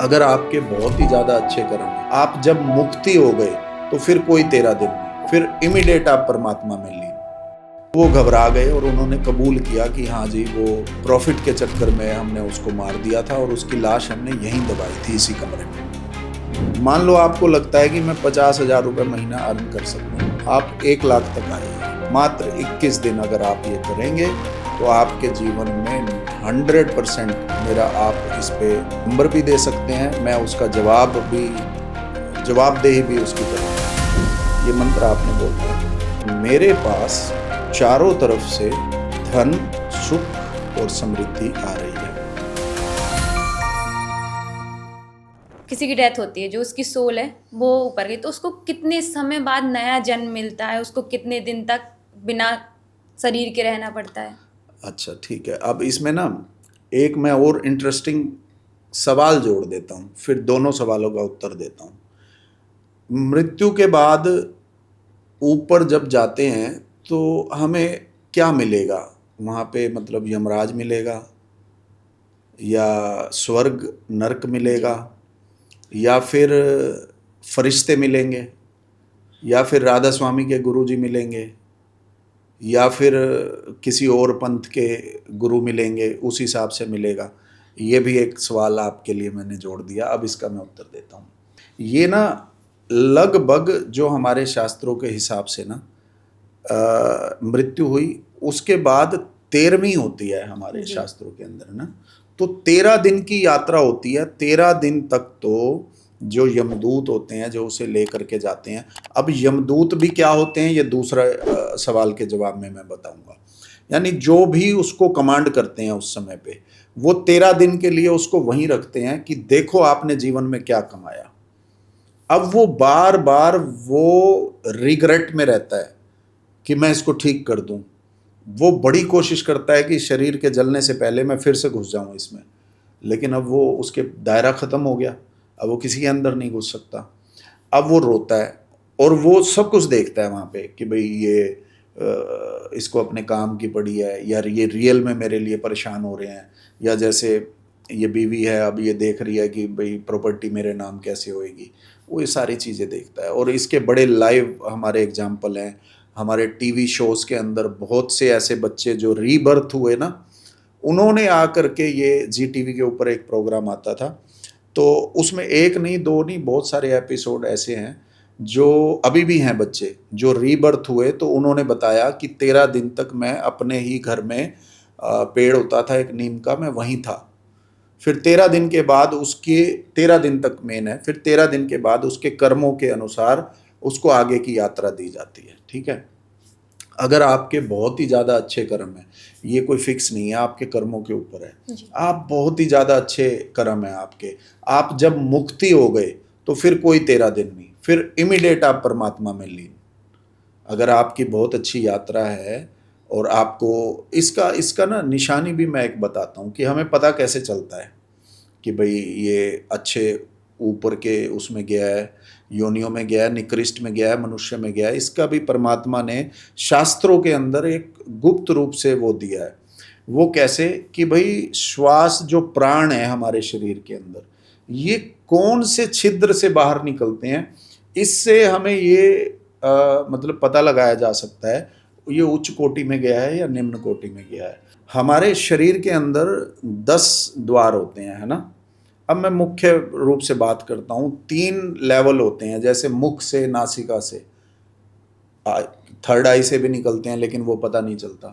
अगर आपके बहुत ही ज़्यादा अच्छे कर्म हैं, आप जब मुक्ति हो गए तो फिर कोई 13 दिन नहीं, फिर इमीडिएट आप परमात्मा में लीन। वो घबरा गए और उन्होंने कबूल किया कि हाँ जी, वो प्रॉफिट के चक्कर में हमने उसको मार दिया था और उसकी लाश हमने यहीं दबाई थी, इसी कमरे में। मान लो आपको लगता है कि मैं 50,000 रुपये महीना अर्न कर सकता हूँ, आप 1 लाख तक आइए। मात्र 21 दिन अगर आप ये करेंगे तो आपके जीवन में 100% मेरा आप इस पे नंबर भी दे सकते हैं, मैं उसका जवाबदेही भी उसकी करूँगा। ये मंत्र आपने बोल दिया, मेरे पास चारों तरफ से धन, सुख और समृद्धि आ रही है। किसी की डेथ होती है, जो उसकी सोल है वो ऊपर गई, तो उसको कितने समय बाद नया जन्म मिलता है? उसको कितने दिन तक बिना शरीर के रहना पड़ता है? अच्छा, ठीक है। अब इसमें ना एक मैं और इंटरेस्टिंग सवाल जोड़ देता हूँ, फिर दोनों सवालों का उत्तर देता हूँ। मृत्यु के बाद ऊपर जब जाते हैं तो हमें क्या मिलेगा? वहाँ पे मतलब यमराज मिलेगा या स्वर्ग नरक मिलेगा या फिर फरिश्ते मिलेंगे या फिर राधा स्वामी के गुरुजी मिलेंगे या फिर किसी और पंथ के गुरु मिलेंगे, उस हिसाब से मिलेगा? ये भी एक सवाल आपके लिए मैंने जोड़ दिया, अब इसका मैं उत्तर देता हूँ। ये ना लगभग जो हमारे शास्त्रों के हिसाब से ना मृत्यु हुई उसके बाद 13वीं होती है हमारे शास्त्रों के अंदर ना, तो 13 दिन की यात्रा होती है। 13 दिन तक तो जो यमदूत होते हैं जो उसे लेकर के जाते हैं। अब यमदूत भी क्या होते हैं ये दूसरा सवाल के जवाब में मैं बताऊंगा। यानी जो भी उसको कमांड करते हैं उस समय पे, वो 13 दिन के लिए उसको वहीं रखते हैं कि देखो आपने जीवन में क्या कमाया। अब वो बार बार वो रिग्रेट में रहता है कि मैं इसको ठीक कर दूं। वो बड़ी कोशिश करता है कि शरीर के जलने से पहले मैं फिर से घुस जाऊं इसमें, लेकिन अब वो उसके दायरा ख़त्म हो गया, अब वो किसी के अंदर नहीं घुस सकता। अब वो रोता है और वो सब कुछ देखता है वहाँ पे कि भाई ये इसको अपने काम की पड़ी है, यार ये रियल में मेरे लिए परेशान हो रहे हैं, या जैसे ये बीवी है अब ये देख रही है कि भाई प्रॉपर्टी मेरे नाम कैसे होएगी। वो ये सारी चीज़ें देखता है और इसके बड़े लाइव हमारे एग्जाम्पल हैं। हमारे टीवी शोज़ के अंदर बहुत से ऐसे बच्चे जो रीबर्थ हुए ना, उन्होंने आकर के, ये जी टीवी के ऊपर एक प्रोग्राम आता था, तो उसमें एक नहीं दो नहीं बहुत सारे एपिसोड ऐसे हैं जो अभी भी हैं। बच्चे जो रीबर्थ हुए तो उन्होंने बताया कि 13 दिन तक मैं अपने ही घर में पेड़ होता था एक नीम का, मैं वहीं था। फिर 13 दिन के बाद उसके 13 दिन तक मेन है, फिर 13 दिन के बाद उसके कर्मों के अनुसार उसको आगे की यात्रा दी जाती है। ठीक है, अगर आपके बहुत ही ज़्यादा अच्छे कर्म हैं, ये कोई फिक्स नहीं है, आपके कर्मों के ऊपर है। आप बहुत ही ज़्यादा अच्छे कर्म हैं आपके, आप जब मुक्ति हो गए तो फिर कोई 13 दिन नहीं, फिर इमीडिएट आप परमात्मा में लीन। अगर आपकी बहुत अच्छी यात्रा है और आपको इसका इसका ना निशानी भी मैं एक बताता हूँ कि हमें पता कैसे चलता है कि भाई ये अच्छे ऊपर के उसमें गया है, योनियों में गया है, निकृष्ट में गया है, मनुष्य में गया है। इसका भी परमात्मा ने शास्त्रों के अंदर एक गुप्त रूप से वो दिया है। वो कैसे कि भाई श्वास जो प्राण है हमारे शरीर के अंदर, ये कौन से छिद्र से बाहर निकलते हैं, इससे हमें ये मतलब पता लगाया जा सकता है ये उच्च कोटि में गया है या निम्न कोटि में गया है। हमारे शरीर के अंदर 10 द्वार होते हैं, है ना। अब मैं मुख्य रूप से बात करता हूँ। 3 लेवल होते हैं, जैसे मुख से, नासिका से, थर्ड आई से भी निकलते हैं लेकिन वो पता नहीं चलता,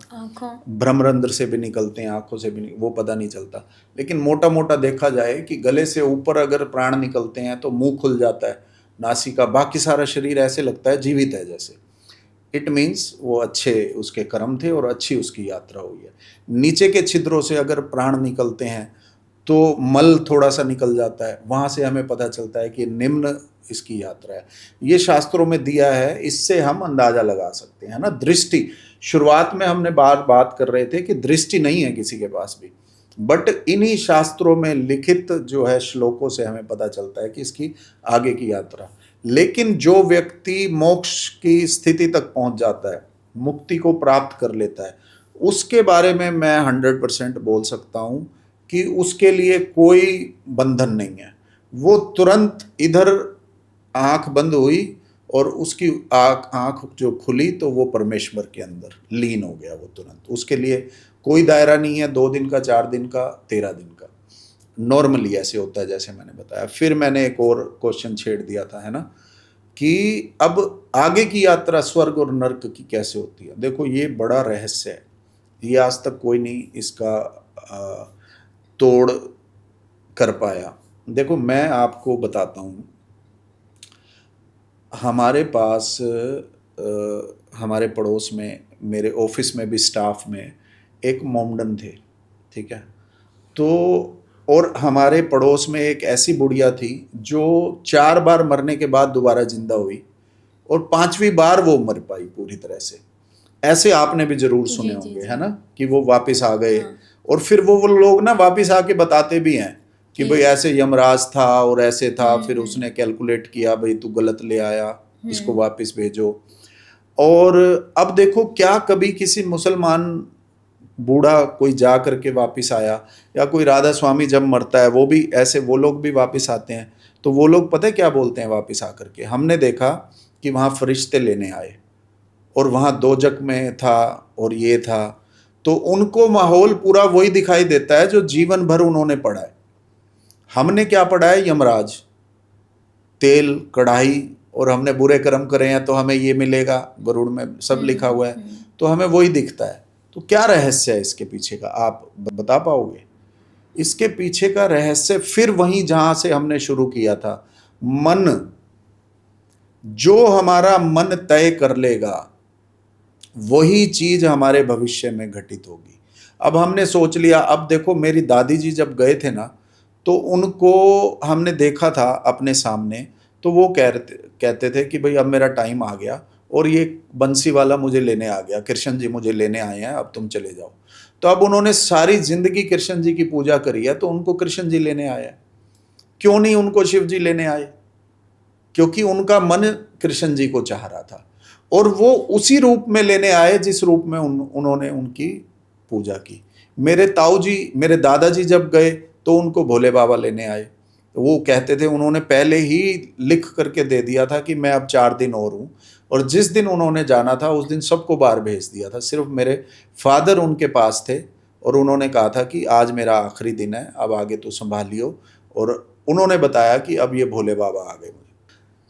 भ्रमरंध्र से भी निकलते हैं, आंखों से भी वो पता नहीं चलता। लेकिन मोटा मोटा देखा जाए कि गले से ऊपर अगर प्राण निकलते हैं तो मुंह खुल जाता है, नासिका, बाकी सारा शरीर ऐसे लगता है जीवित है जैसे। इट मीन्स वो अच्छे उसके कर्म थे और अच्छी उसकी यात्रा हुई है। नीचे के छिद्रों से अगर प्राण निकलते हैं तो मल थोड़ा सा निकल जाता है, वहाँ से हमें पता चलता है कि निम्न इसकी यात्रा है। ये शास्त्रों में दिया है, इससे हम अंदाजा लगा सकते हैं ना। दृष्टि, शुरुआत में हमने बात कर रहे थे कि दृष्टि नहीं है किसी के पास भी, बट इन्हीं शास्त्रों में लिखित जो है श्लोकों से हमें पता चलता है कि इसकी आगे की यात्रा। लेकिन जो व्यक्ति मोक्ष की स्थिति तक पहुंच जाता है, मुक्ति को प्राप्त कर लेता है, उसके बारे में मैं 100% बोल सकता हूँ कि उसके लिए कोई बंधन नहीं है। वो तुरंत इधर आंख बंद हुई और उसकी आंख जो खुली तो वो परमेश्वर के अंदर लीन हो गया वो तुरंत। उसके लिए कोई दायरा नहीं है, 2 दिन का, 4 दिन का, 13 दिन का, नॉर्मली ऐसे होता है जैसे मैंने बताया। फिर मैंने एक और क्वेश्चन छेड़ दिया था, है ना, कि अब आगे की यात्रा स्वर्ग और नर्क की कैसे होती है। देखो ये बड़ा रहस्य है, ये आज तक कोई नहीं इसका तोड़ कर पाया। देखो मैं आपको बताता हूँ, हमारे पास हमारे पड़ोस में, मेरे ऑफिस में भी, स्टाफ में एक मोमडन थे, ठीक है। तो और हमारे पड़ोस में एक ऐसी बुढ़िया थी जो 4 बार मरने के बाद दोबारा जिंदा हुई और 5वीं बार वो मर पाई पूरी तरह से। ऐसे आपने भी जरूर सुने जी, होंगे, जी। है ना, कि वो वापस आ गए। हाँ। और फिर वो लोग ना वापस आके बताते भी हैं कि भाई जी। ऐसे यमराज था और ऐसे था, फिर हम्म। उसने कैलकुलेट किया, भाई तू गलत ले आया, इसको हम्म। वापस भेजो। और अब देखो, क्या कभी किसी मुसलमान बूढ़ा कोई जा करके वापस आया, या कोई राधा स्वामी जब मरता है वो भी ऐसे, वो लोग भी वापस आते हैं। तो वो लोग पता है क्या बोलते हैं वापस आकर के, हमने देखा कि वहाँ फरिश्ते लेने आए और वहाँ दोजक में था और ये था। तो उनको माहौल पूरा वही दिखाई देता है जो जीवन भर उन्होंने पढ़ा है। हमने क्या पढ़ा है? यमराज, तेल, कढ़ाई, और हमने बुरे कर्म करे हैं तो हमें ये मिलेगा, गरुड़ में सब लिखा हुआ है, तो हमें वही दिखता है। तो क्या रहस्य है इसके पीछे का, आप बता पाओगे? इसके पीछे का रहस्य फिर वहीं जहां से हमने शुरू किया था, मन। जो हमारा मन तय कर लेगा वही चीज हमारे भविष्य में घटित होगी। अब हमने सोच लिया, अब देखो मेरी दादी जी जब गए थे ना, तो उनको हमने देखा था अपने सामने, तो वो कहते थे कि भाई अब मेरा टाइम आ गया और ये बंसी वाला मुझे लेने आ गया, कृष्ण जी मुझे लेने आए हैं, अब तुम चले जाओ। तो अब उन्होंने सारी जिंदगी कृष्ण जी की पूजा करी है, तो उनको कृष्ण जी लेने आया। क्यों नहीं उनको शिव जी लेने आए? क्योंकि उनका मन कृष्ण जी को चाह रहा था और वो उसी रूप में लेने आए जिस रूप में उन्होंने उनकी पूजा की। मेरे ताऊ जी, मेरे दादाजी जब गए तो उनको भोले बाबा लेने आए। तो वो कहते थे, उन्होंने पहले ही लिख करके दे दिया था कि मैं अब 4 दिन और हूँ, और जिस दिन उन्होंने जाना था उस दिन सबको बाहर भेज दिया था। सिर्फ मेरे फादर उनके पास थे और उन्होंने कहा था कि आज मेरा आखिरी दिन है, अब आगे तो संभालियो। और उन्होंने बताया कि अब ये भोले बाबा आ गए।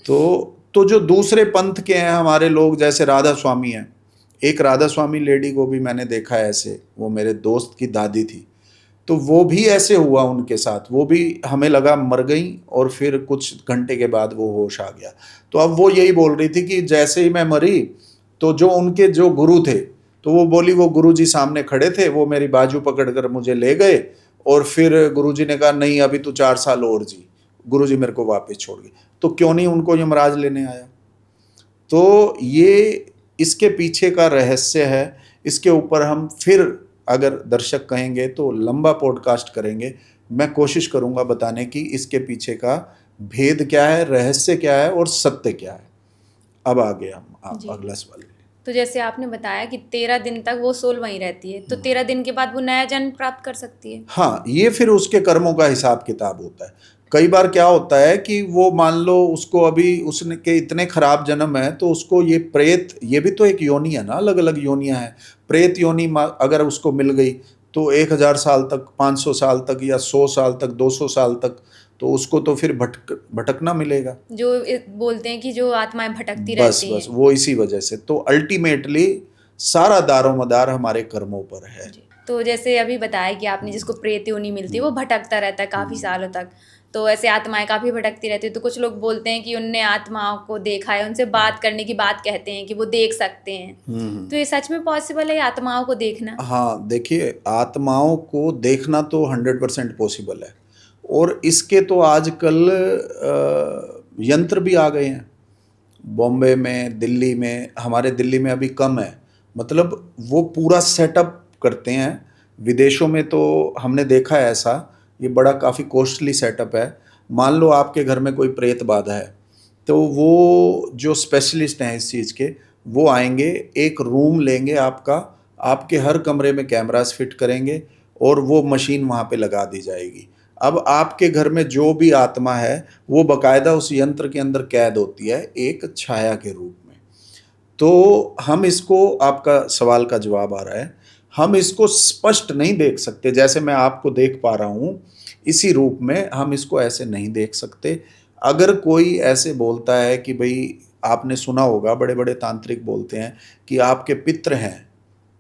तो जो दूसरे पंथ के हैं हमारे लोग, जैसे राधा स्वामी हैं, एक राधा स्वामी लेडी को भी मैंने देखा है ऐसे, वो मेरे दोस्त की दादी थी, तो वो भी ऐसे हुआ उनके साथ, वो भी हमें लगा मर गई और फिर कुछ घंटे के बाद वो होश आ गया। तो अब वो यही बोल रही थी कि जैसे ही मैं मरी तो जो उनके जो गुरु थे, तो वो बोली वो गुरु जी सामने खड़े थे, वो मेरी बाजू पकड़कर मुझे ले गए और फिर गुरु जी ने कहा नहीं अभी तो 4 साल और जी। गुरु जी मेरे को वापस छोड़ गए। तो क्यों नहीं उनको यमराज लेने आया? तो ये इसके पीछे का रहस्य है। इसके ऊपर हम फिर अगर दर्शक कहेंगे तो लंबा पॉडकास्ट करेंगे। मैं कोशिश करूंगा बताने की इसके पीछे का भेद क्या है, रहस्य क्या है और सत्य क्या है। अब आगे हम आप अगला सवाल। तो जैसे आपने बताया कि 13 दिन तक वो सोल वहीं रहती है, तो 13 दिन के बाद वो नया जन्म प्राप्त कर सकती है? हाँ, ये फिर उसके कर्मों का हिसाब किताब होता है। कई बार क्या होता है कि वो मान लो उसको अभी उसने के इतने खराब जन्म है तो उसको ये प्रेत, ये भी तो एक योनि है ना, अलग अलग योनियां हैं। प्रेत योनि अगर उसको मिल गई तो 1000 साल तक, 500 साल तक, या 100 साल तक, 200 साल तक, तो उसको तो फिर भटकना मिलेगा। जो बोलते हैं कि जो आत्माएं भटकती बस रहती बस हैं। वो इसी वजह से। तो अल्टीमेटली सारा दारोमदार हमारे कर्मों पर है। तो जैसे अभी बताया कि आपने जिसको प्रेत योनि मिलती है वो भटकता रहता है काफ़ी सालों तक, तो ऐसे आत्माएं काफ़ी भटकती रहती है। तो कुछ लोग बोलते हैं कि उनने आत्माओं को देखा है, उनसे बात करने की बात कहते हैं कि वो देख सकते हैं। तो ये सच में पॉसिबल है आत्माओं को देखना? हाँ, देखिए आत्माओं को देखना तो 100% पॉसिबल है। और इसके तो आजकल यंत्र भी आ गए हैं। बॉम्बे में, दिल्ली में, हमारे दिल्ली में अभी कम है, मतलब वो पूरा सेटअप करते हैं। विदेशों में तो हमने देखा है ऐसा, ये बड़ा काफ़ी कॉस्टली सेटअप है। मान लो आपके घर में कोई प्रेत बाधा है, तो वो जो स्पेशलिस्ट हैं इस चीज़ के, वो आएंगे, एक रूम लेंगे आपका, आपके हर कमरे में कैमरास फिट करेंगे और वो मशीन वहाँ पे लगा दी जाएगी। अब आपके घर में जो भी आत्मा है वो बकायदा उस यंत्र के अंदर कैद होती है एक छाया के रूप में। तो हम इसको, आपका सवाल का जवाब आ रहा है, हम इसको स्पष्ट नहीं देख सकते जैसे मैं आपको देख पा रहा हूँ इसी रूप में, हम इसको ऐसे नहीं देख सकते। अगर कोई ऐसे बोलता है कि भाई, आपने सुना होगा बड़े बड़े तांत्रिक बोलते हैं कि आपके पितृ हैं,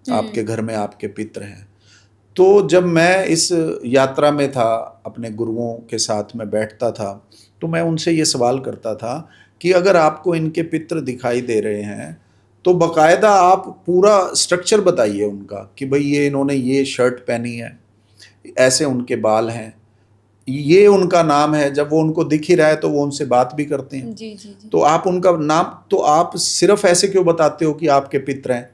आपके घर में आपके पितृ हैं। तो जब मैं इस यात्रा में था, अपने गुरुओं के साथ में बैठता था, तो मैं उनसे ये सवाल करता था कि अगर आपको इनके पितृ दिखाई दे रहे हैं तो बकायदा आप पूरा स्ट्रक्चर बताइए उनका कि भाई ये इन्होंने ये शर्ट पहनी है, ऐसे उनके बाल हैं, ये उनका नाम है। जब वो उनको दिख ही रहा है तो वो उनसे बात भी करते हैं। जी जी जी। तो आप उनका नाम, तो आप सिर्फ ऐसे क्यों बताते हो कि आपके पितृ हैं?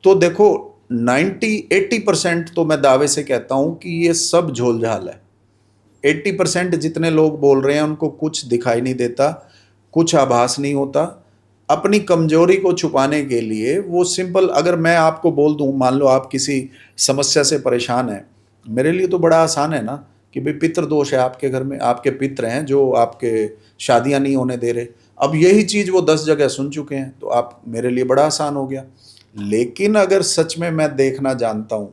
तो देखो 90-80% तो मैं दावे से कहता हूं कि ये सब झोलझाल है। 80% जितने लोग बोल रहे हैं उनको कुछ दिखाई नहीं देता, कुछ आभास नहीं होता। अपनी कमजोरी को छुपाने के लिए वो सिंपल, अगर मैं आपको बोल दूं, मान लो आप किसी समस्या से परेशान हैं, मेरे लिए तो बड़ा आसान है ना कि भाई पितृ दोष है आपके घर में, आपके पितृ हैं जो आपके शादियां नहीं होने दे रहे। अब यही चीज़ वो 10 जगह सुन चुके हैं, तो आप, मेरे लिए बड़ा आसान हो गया। लेकिन अगर सच में मैं देखना जानता हूं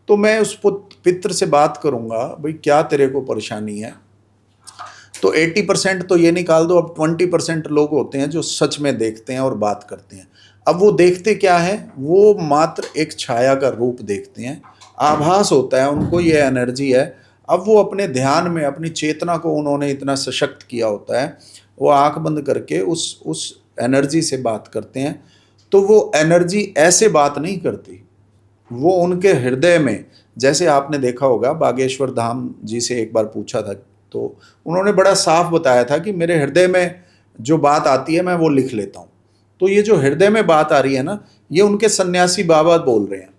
तो मैं उस पितृ से बात करूंगा, भाई क्या तेरे को परेशानी है? तो 80% तो ये निकाल दो, अब 20% लोग होते हैं जो सच में देखते हैं और बात करते हैं। अब वो देखते क्या है? वो मात्र एक छाया का रूप देखते हैं, आभास होता है उनको, ये एनर्जी है। अब वो अपने ध्यान में अपनी चेतना को उन्होंने इतना सशक्त किया होता है, वो आंख बंद करके उस एनर्जी से बात करते हैं। तो वो एनर्जी ऐसे बात नहीं करती, वो उनके हृदय में, जैसे आपने देखा होगा बागेश्वर धाम जी से एक बार पूछा था तो उन्होंने बड़ा साफ बताया था कि मेरे हृदय में जो बात आती है मैं वो लिख लेता हूँ। तो ये जो हृदय में बात आ रही है ना, ये उनके सन्यासी बाबा बोल रहे हैं,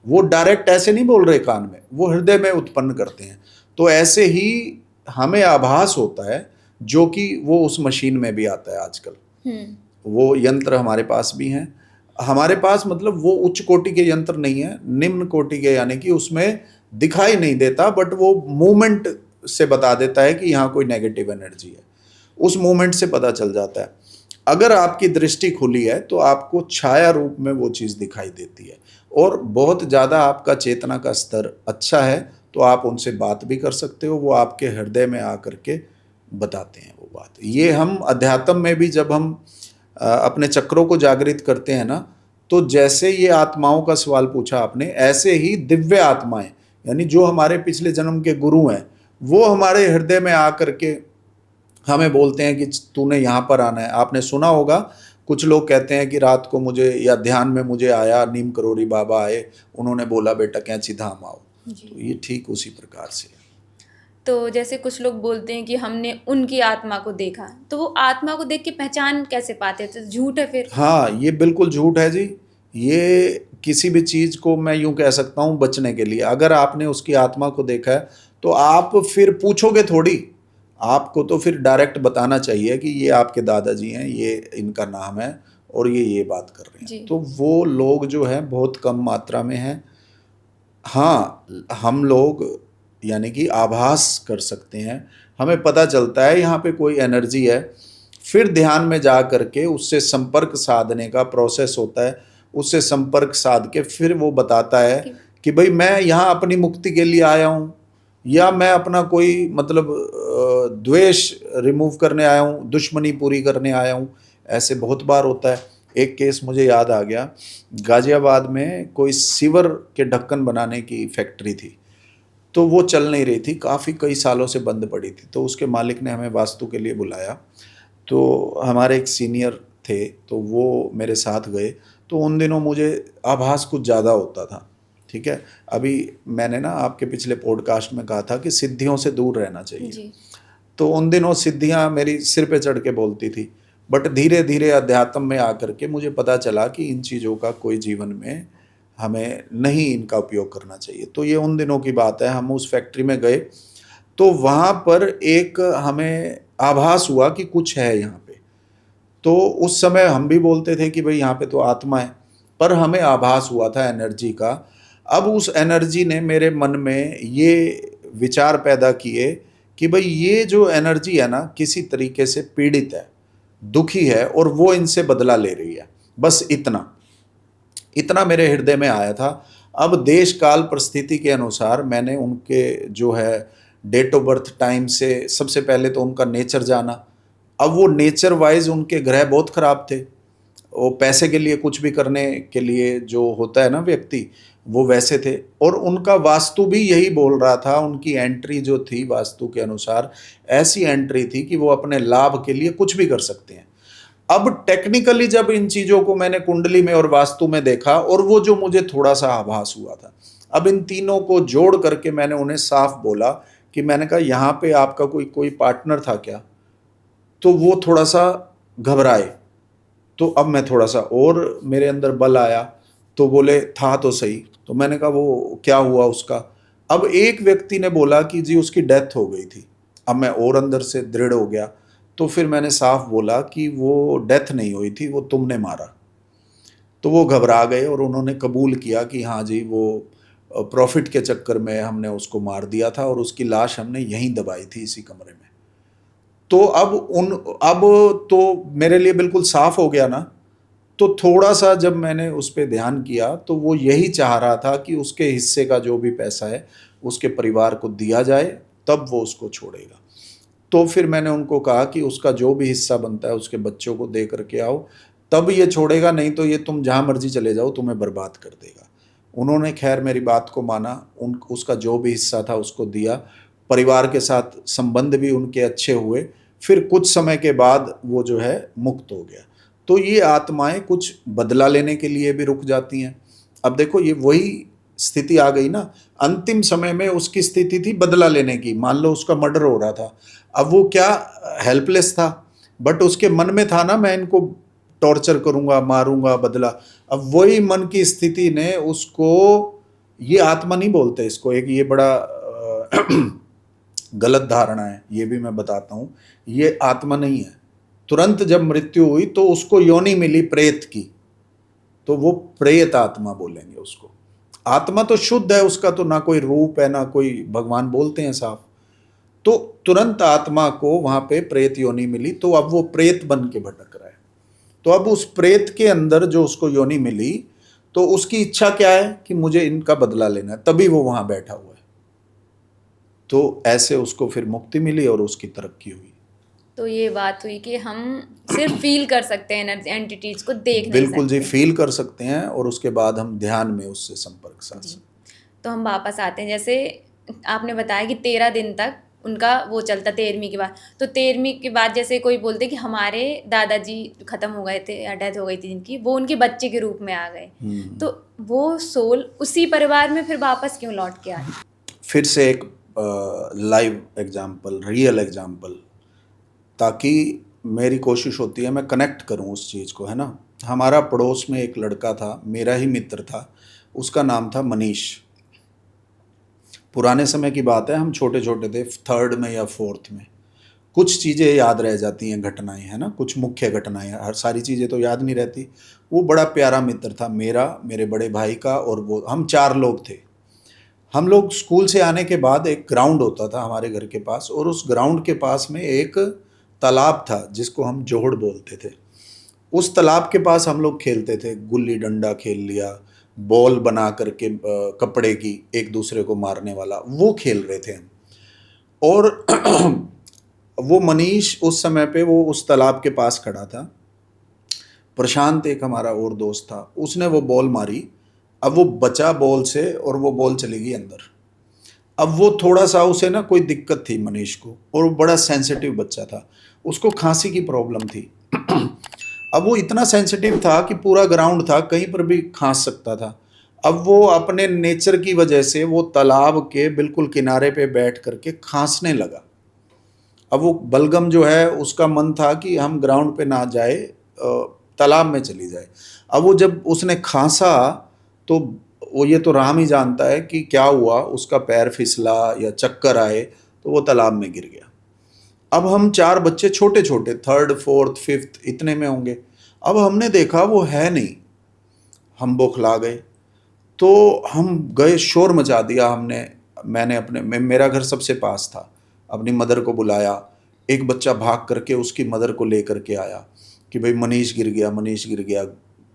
वो डायरेक्ट ऐसे नहीं बोल रहे कान में, वो हृदय में उत्पन्न करते हैं। तो ऐसे ही हमें आभास होता है, जो कि वो उस मशीन में भी आता है आजकल। वो यंत्र हमारे पास भी हैं, हमारे पास मतलब वो उच्च कोटि के यंत्र नहीं है, निम्न कोटि के, यानी कि उसमें दिखाई नहीं देता बट वो मूवमेंट से बता देता है कि यहाँ कोई नेगेटिव एनर्जी है, उस मूवमेंट से पता चल जाता है। अगर आपकी दृष्टि खुली है तो आपको छाया रूप में वो चीज़ दिखाई देती है, और बहुत ज़्यादा आपका चेतना का स्तर अच्छा है तो आप उनसे बात भी कर सकते हो, वो आपके हृदय में आकर के बताते हैं वो बात। ये हम अध्यात्म में भी जब हम अपने चक्रों को जागृत करते हैं ना, तो जैसे ये आत्माओं का सवाल पूछा आपने, ऐसे ही दिव्य आत्माएं, यानी जो हमारे पिछले जन्म के गुरु हैं, वो हमारे हृदय में आकर के हमें बोलते हैं कि तूने यहाँ पर आना है। आपने सुना होगा कुछ लोग कहते हैं कि रात को मुझे, या ध्यान में मुझे आया, नीम करोड़ी बाबा आए, उन्होंने बोला बेटा कैंची धाम आओ। तो ये ठीक उसी प्रकार से। तो जैसे कुछ लोग बोलते हैं कि हमने उनकी आत्मा को देखा, तो वो आत्मा को देख के पहचान कैसे पाते हैं? तो झूठ है फिर? हाँ, ये बिल्कुल झूठ है जी। ये किसी भी चीज़ को मैं यूं कह सकता हूँ बचने के लिए, अगर आपने उसकी आत्मा को देखा है तो आप फिर पूछोगे थोड़ी, आपको तो फिर डायरेक्ट बताना चाहिए कि ये आपके दादाजी हैं, ये इनका नाम है और ये बात कर रहे हैं। तो वो लोग जो है बहुत कम मात्रा में हैं। हाँ, हम लोग यानी कि आभास कर सकते हैं, हमें पता चलता है यहाँ पे कोई एनर्जी है, फिर ध्यान में जा करके उससे संपर्क साधने का प्रोसेस होता है, उससे संपर्क साध के फिर वो बताता है कि भाई मैं यहाँ अपनी मुक्ति के लिए आया हूँ, या मैं अपना कोई मतलब द्वेष रिमूव करने आया हूँ, दुश्मनी पूरी करने आया हूँ। ऐसे बहुत बार होता है। एक केस मुझे याद आ गया, गाजियाबाद में कोई सीवर के ढक्कन बनाने की फैक्ट्री थी, तो वो चल नहीं रही थी, काफ़ी कई सालों से बंद पड़ी थी। तो उसके मालिक ने हमें वास्तु के लिए बुलाया, तो हमारे एक सीनियर थे तो वो मेरे साथ गए। तो उन दिनों मुझे आभास कुछ ज़्यादा होता था, ठीक है। अभी मैंने ना आपके पिछले पॉडकास्ट में कहा था कि सिद्धियों से दूर रहना चाहिए, तो उन दिनों सिद्धियाँ मेरी सिर पे चढ़ के बोलती थी। बट धीरे धीरे अध्यात्म में आकर के मुझे पता चला कि इन चीज़ों का कोई जीवन में हमें नहीं इनका उपयोग करना चाहिए। तो ये उन दिनों की बात है, हम उस फैक्ट्री में गए तो वहाँ पर एक हमें आभास हुआ कि कुछ है यहाँ पे। तो उस समय हम भी बोलते थे कि भाई यहाँ पे तो आत्मा है, पर हमें आभास हुआ था एनर्जी का। अब उस एनर्जी ने मेरे मन में ये विचार पैदा किए कि भाई ये जो एनर्जी है ना किसी तरीके से पीड़ित है, दुखी है और वो इनसे बदला ले रही है। बस इतना इतना मेरे हृदय में आया था। अब देश काल परिस्थिति के अनुसार मैंने उनके जो है डेट ऑफ बर्थ टाइम से सबसे पहले तो उनका नेचर जाना। अब वो नेचर वाइज उनके ग्रह बहुत खराब थे, वो पैसे के लिए कुछ भी करने के लिए जो होता है ना व्यक्ति, वो वैसे थे। और उनका वास्तु भी यही बोल रहा था, उनकी एंट्री जो थी वास्तु के अनुसार ऐसी एंट्री थी कि वो अपने लाभ के लिए कुछ भी कर सकते हैं। अब टेक्निकली जब इन चीज़ों को मैंने कुंडली में और वास्तु में देखा और वो जो मुझे थोड़ा सा आभास हुआ था, अब इन तीनों को जोड़ करके मैंने उन्हें साफ बोला कि मैंने कहा यहाँ पे आपका कोई कोई पार्टनर था क्या? तो वो थोड़ा सा घबराए। तो अब मैं थोड़ा सा और मेरे अंदर बल आया, तो बोले था तो सही। तो मैंने कहा वो क्या हुआ उसका? अब एक व्यक्ति ने बोला कि जी उसकी डेथ हो गई थी। अब मैं और अंदर से दृढ़ हो गया, तो फिर मैंने साफ बोला कि वो डेथ नहीं हुई थी, वो तुमने मारा। तो वो घबरा गए और उन्होंने कबूल किया कि हाँ जी वो प्रॉफिट के चक्कर में हमने उसको मार दिया था और उसकी लाश हमने यहीं दबाई थी इसी कमरे में। तो अब तो मेरे लिए बिल्कुल साफ हो गया ना। तो थोड़ा सा जब मैंने उस पर ध्यान किया तो वो यही चाह रहा था कि उसके हिस्से का जो भी पैसा है उसके परिवार को दिया जाए, तब वो उसको छोड़ेगा। तो फिर मैंने उनको कहा कि उसका जो भी हिस्सा बनता है उसके बच्चों को दे करके आओ, तब ये छोड़ेगा, नहीं तो ये तुम जहाँ मर्जी चले जाओ तुम्हें बर्बाद कर देगा। उन्होंने खैर मेरी बात को माना, उसका जो भी हिस्सा था उसको दिया, परिवार के साथ संबंध भी उनके अच्छे हुए। फिर कुछ समय के बाद वो जो है मुक्त हो गया। तो ये आत्माएं कुछ बदला लेने के लिए भी रुक जाती हैं। अब देखो ये वही स्थिति आ गई ना, अंतिम समय में उसकी स्थिति थी बदला लेने की। मान लो उसका मर्डर हो रहा था, अब वो क्या हेल्पलेस था, बट उसके मन में था ना मैं इनको टॉर्चर करूंगा, मारूंगा, बदला। अब वही मन की स्थिति ने उसको, ये आत्मा नहीं बोलते इसको, एक ये बड़ा गलत धारणा है, ये भी मैं बताता हूँ। ये आत्मा नहीं है। तुरंत जब मृत्यु हुई तो उसको योनि मिली प्रेत की, तो वो प्रेत आत्मा बोलेंगे उसको। आत्मा तो शुद्ध है, उसका तो ना कोई रूप है ना कोई, भगवान बोलते हैं साफ। तो तुरंत आत्मा को वहां पे प्रेत योनि मिली, तो अब वो प्रेत बन के भटक रहा है। तो अब उस प्रेत के अंदर जो उसको योनि मिली, तो उसकी इच्छा क्या है कि मुझे इनका बदला लेना है, तभी वो वहां बैठा हुआ है। तो ऐसे उसको फिर मुक्ति मिली और उसकी तरक्की हुई। तो ये बात हुई कि हम सिर्फ फील कर सकते हैं एंटिटीज को, देख नहीं बिल्कुल जी, सकते। फील कर सकते हैं और उसके बाद हम ध्यान में उससे संपर्क साध सकते हैं। तो हम वापस आते हैं, जैसे आपने बताया कि 13 दिन तक उनका वो चलता, 13वीं के बाद। तो 13वीं के बाद जैसे कोई बोलते कि हमारे दादाजी खत्म हो गए थे या डेथ हो गई थी जिनकी, वो उनके बच्चे के रूप में आ गए, तो वो सोल उसी परिवार में फिर वापस क्यों लौट के आई? फिर से एक लाइव एग्जाम्पल, रियल एग्जाम्पल, ताकि मेरी कोशिश होती है मैं कनेक्ट करूं उस चीज़ को, है ना। हमारा पड़ोस में एक लड़का था, मेरा ही मित्र था, उसका नाम था मनीष। पुराने समय की बात है, हम छोटे छोटे थे, 3rd में या 4th में। कुछ चीज़ें याद रह जाती हैं, घटनाएं, है ना, कुछ मुख्य घटनाएं, हर सारी चीज़ें तो याद नहीं रहती। वो बड़ा प्यारा मित्र था मेरा, मेरे बड़े भाई का, और वो हम 4 लोग थे। हम लोग स्कूल से आने के बाद एक ग्राउंड होता था हमारे घर के पास, और उस ग्राउंड के पास में एक तालाब था जिसको हम जोहड़ बोलते थे। उस तालाब के पास हम लोग खेलते थे, गुल्ली डंडा खेल लिया, बॉल बना करके कपड़े की एक दूसरे को मारने वाला, वो खेल रहे थे हम। और वो मनीष उस समय पे वो उस तालाब के पास खड़ा था। प्रशांत एक हमारा और दोस्त था, उसने वो बॉल मारी। अब वो बचा बॉल से और वो बॉल चली गई अंदर। अब वो थोड़ा सा, उसे ना कोई दिक्कत थी मनीष को, और वो बड़ा सेंसिटिव बच्चा था, उसको खांसी की प्रॉब्लम थी। अब वो इतना सेंसिटिव था कि पूरा ग्राउंड था, कहीं पर भी खांस सकता था। अब वो अपने नेचर की वजह से वो तालाब के बिल्कुल किनारे पे बैठ करके खांसने लगा। अब वो बलगम जो है उसका मन था कि हम ग्राउंड पे ना जाए, तालाब में चली जाए। अब वो जब उसने खांसा तो वो, ये तो राम ही जानता है कि क्या हुआ, उसका पैर फिसला या चक्कर आए, तो वो तालाब में गिर गया। अब हम 4 बच्चे छोटे छोटे, 3rd 4th 5th इतने में होंगे। अब हमने देखा वो है नहीं, हम बौखला गए। तो हम गए, शोर मचा दिया हमने, मैंने मेरा घर सबसे पास था, अपनी मदर को बुलाया, एक बच्चा भाग करके उसकी मदर को लेकर के आया कि भाई मनीष गिर गया, मनीष गिर गया,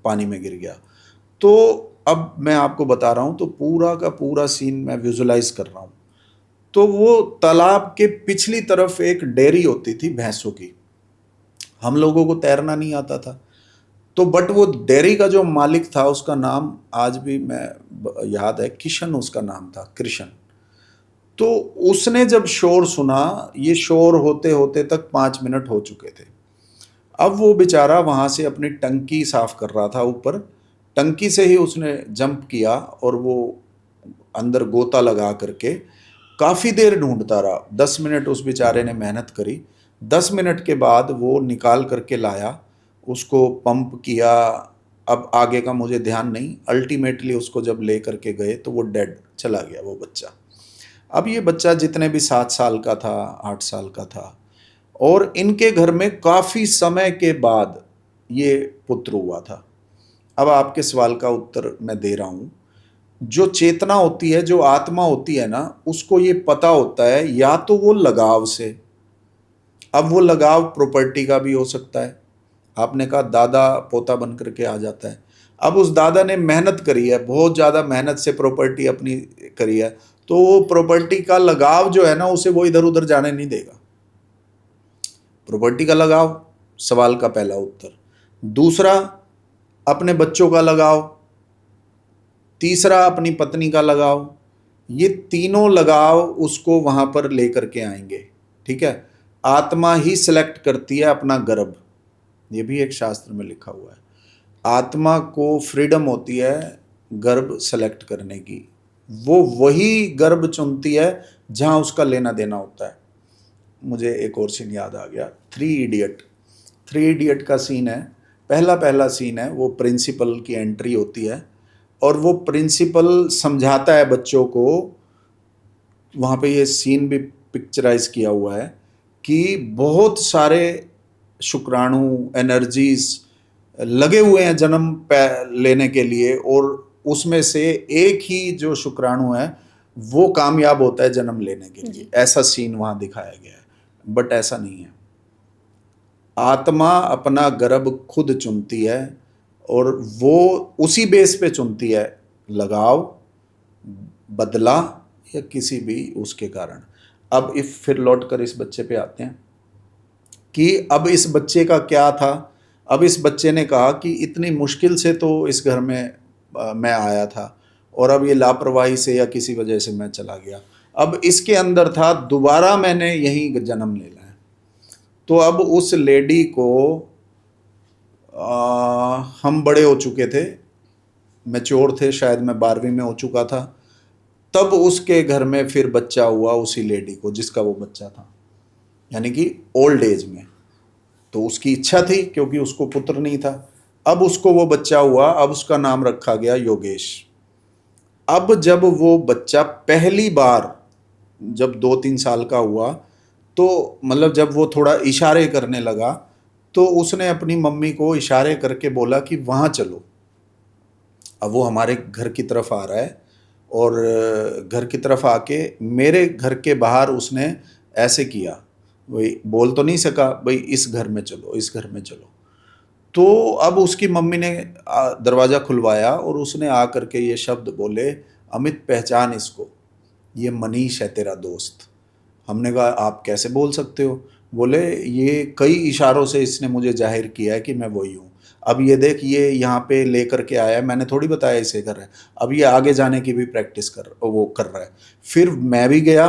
पानी में गिर गया। तो अब मैं आपको बता रहा हूँ, तो पूरा का पूरा सीन मैं विजुलाइज कर रहा हूँ। तो वो तालाब के पिछली तरफ एक डेयरी होती थी भैंसों की। हम लोगों को तैरना नहीं आता था, तो बट वो डेयरी का जो मालिक था उसका नाम आज भी मैं याद है, किशन उसका नाम था, कृष्ण। तो उसने जब शोर सुना, ये शोर होते होते तक 5 मिनट हो चुके थे। अब वो बेचारा वहाँ से अपनी टंकी साफ कर रहा था ऊपर, टंकी से ही उसने जंप किया और वो अंदर गोता लगा करके काफ़ी देर ढूंढता रहा। 10 मिनट उस बेचारे ने मेहनत करी। 10 मिनट के बाद वो निकाल करके लाया, उसको पंप किया। अब आगे का मुझे ध्यान नहीं, अल्टीमेटली उसको जब ले करके गए तो वो डेड चला गया वो बच्चा। अब ये बच्चा जितने भी 7 साल का था, 8 साल का था, और इनके घर में काफ़ी समय के बाद ये पुत्र हुआ था। अब आपके सवाल का उत्तर मैं दे रहा हूँ। जो चेतना होती है, जो आत्मा होती है ना, उसको ये पता होता है या तो वो लगाव से। अब वो लगाव प्रॉपर्टी का भी हो सकता है। आपने कहा दादा पोता बन करके आ जाता है। अब उस दादा ने मेहनत करी है, बहुत ज़्यादा मेहनत से प्रॉपर्टी अपनी करी है, तो वो प्रॉपर्टी का लगाव जो है ना, उसे वो इधर उधर जाने नहीं देगा। प्रॉपर्टी का लगाव, सवाल का पहला उत्तर। दूसरा, अपने बच्चों का लगाव। तीसरा, अपनी पत्नी का लगाव। ये तीनों लगाव उसको वहां पर लेकर के आएंगे। ठीक है, आत्मा ही सिलेक्ट करती है अपना गर्भ, ये भी एक शास्त्र में लिखा हुआ है। आत्मा को फ्रीडम होती है गर्भ सेलेक्ट करने की। वो वही गर्भ चुनती है जहां उसका लेना देना होता है। मुझे एक और सीन याद आ गया, 3 इडियट। 3 इडियट का सीन है, पहला सीन है, वो प्रिंसिपल की एंट्री होती है और वो प्रिंसिपल समझाता है बच्चों को। वहाँ पे ये सीन भी पिक्चराइज किया हुआ है कि बहुत सारे शुक्राणु, एनर्जीज लगे हुए हैं जन्म लेने के लिए, और उसमें से एक ही जो शुक्राणु है वो कामयाब होता है जन्म लेने के लिए। ऐसा सीन वहाँ दिखाया गया है, बट ऐसा नहीं है। आत्मा अपना गर्भ खुद चुनती है और वो उसी बेस पे चुनती है, लगाव, बदला या किसी भी उसके कारण। अब इफ फिर लौट कर इस बच्चे पे आते हैं कि अब इस बच्चे का क्या था। अब इस बच्चे ने कहा कि इतनी मुश्किल से तो इस घर में मैं आया था, और अब ये लापरवाही से या किसी वजह से मैं चला गया। अब इसके अंदर था दोबारा मैंने यहीं जन्म लेना है। तो अब उस लेडी को हम बड़े हो चुके थे, मैच्योर थे, शायद मैं 12वीं में हो चुका था। तब उसके घर में फिर बच्चा हुआ उसी लेडी को जिसका वो बच्चा था, यानी कि ओल्ड एज में। तो उसकी इच्छा थी क्योंकि उसको पुत्र नहीं था। अब उसको वो बच्चा हुआ, अब उसका नाम रखा गया योगेश। अब जब वो बच्चा पहली बार जब 2-3 साल का हुआ, तो मतलब जब वो थोड़ा इशारे करने लगा, तो उसने अपनी मम्मी को इशारे करके बोला कि वहाँ चलो। अब वो हमारे घर की तरफ आ रहा है, और घर की तरफ आके मेरे घर के बाहर उसने ऐसे किया, भाई बोल तो नहीं सका, भाई इस घर में चलो, इस घर में चलो। तो अब उसकी मम्मी ने दरवाज़ा खुलवाया और उसने आ करके ये शब्द बोले, अमित पहचान इसको, ये मनीष है तेरा दोस्त। हमने कहा आप कैसे बोल सकते हो? बोले ये कई इशारों से इसने मुझे जाहिर किया है कि मैं वही हूँ। अब ये देख, ये यहाँ पे लेकर के आया है, मैंने थोड़ी बताया इसे कर रहा है। अब ये आगे जाने की भी प्रैक्टिस कर रहा है। फिर मैं भी गया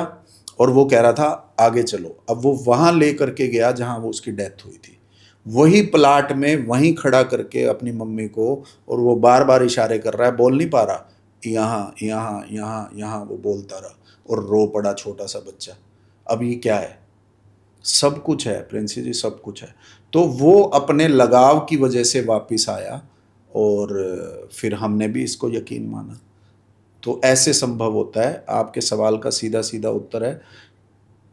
और वो कह रहा था आगे चलो। अब वो वहाँ ले करके गया जहाँ वो उसकी डेथ हुई थी, वही प्लाट में वहीं खड़ा करके अपनी मम्मी को, और वो बार बार इशारे कर रहा है, बोल नहीं पा रहा, यहाँ यहाँ यहाँ यहाँ वो बोलता रहा और रो पड़ा छोटा सा बच्चा। अब ये क्या है? सब कुछ है प्रिंसी जी, सब कुछ है। तो वो अपने लगाव की वजह से वापस आया और फिर हमने भी इसको यकीन माना। तो ऐसे संभव होता है। आपके सवाल का सीधा सीधा उत्तर है